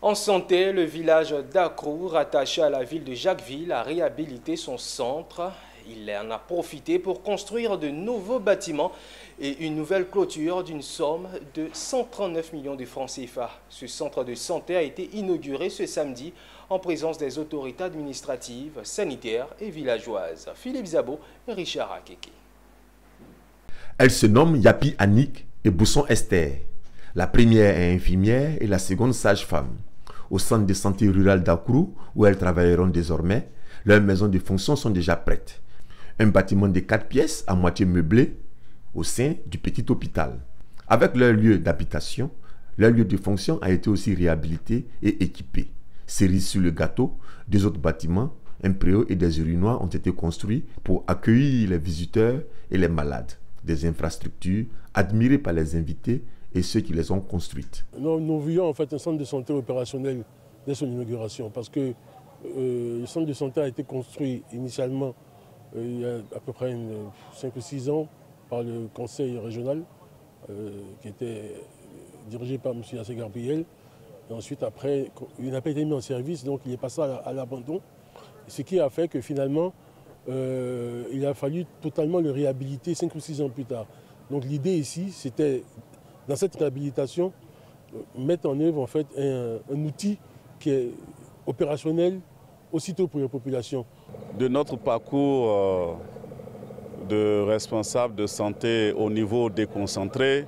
En santé, le village d'Akrou, rattaché à la ville de Jacquesville, a réhabilité son centre. Il en a profité pour construire de nouveaux bâtiments et une nouvelle clôture d'une somme de 139 millions de francs CFA. Ce centre de santé a été inauguré ce samedi en présence des autorités administratives, sanitaires et villageoises. Philippe Zabo et Richard Akeke. Elle se nomme Yapi Annick et Bousson Esther. La première est infirmière et la seconde sage-femme. Au centre de santé rural d'Akrou, où elles travailleront désormais, leurs maisons de fonction sont déjà prêtes. Un bâtiment de 4 pièces à moitié meublé au sein du petit hôpital. Avec leur lieu d'habitation, leur lieu de fonction a été aussi réhabilité et équipé. Cerise sur le gâteau, 2 autres bâtiments, un préau et des urinoirs ont été construits pour accueillir les visiteurs et les malades. Des infrastructures admirées par les invités et ceux qui les ont construites. Nous voyons en fait un centre de santé opérationnel dès son inauguration parce que le centre de santé a été construit initialement il y a à peu près 5 ou 6 ans par le conseil régional qui était dirigé par M. Yassé Gabriel. Et ensuite après, il n'a pas été mis en service, donc il est passé à l'abandon. Ce qui a fait que finalement, il a fallu totalement le réhabiliter 5 ou 6 ans plus tard. Donc l'idée ici, c'était, dans cette réhabilitation, mettre en œuvre en fait un outil qui est opérationnel aussitôt pour la population. De notre parcours de responsable de santé au niveau déconcentré,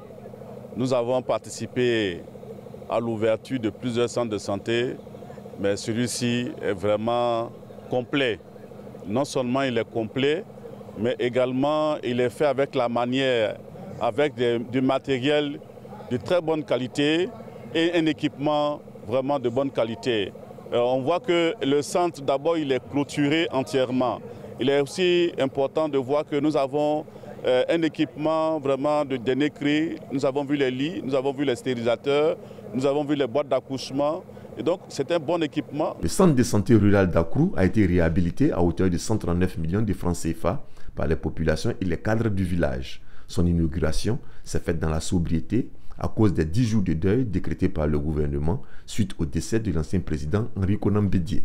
nous avons participé à l'ouverture de plusieurs centres de santé, mais celui-ci est vraiment complet. Non seulement il est complet, mais également il est fait avec la manière, avec du matériel de très bonne qualité et un équipement vraiment de bonne qualité. On voit que le centre, d'abord, il est clôturé entièrement. Il est aussi important de voir que nous avons un équipement vraiment de dernier cri. Nous avons vu les lits, nous avons vu les stérilisateurs, nous avons vu les boîtes d'accouchement. Et donc, c'est un bon équipement. Le centre de santé rural d'Akrou a été réhabilité à hauteur de 139 millions de francs CFA par les populations et les cadres du village. Son inauguration s'est faite dans la sobriété à cause des 10 jours de deuil décrétés par le gouvernement suite au décès de l'ancien président Henri Konan Bédié.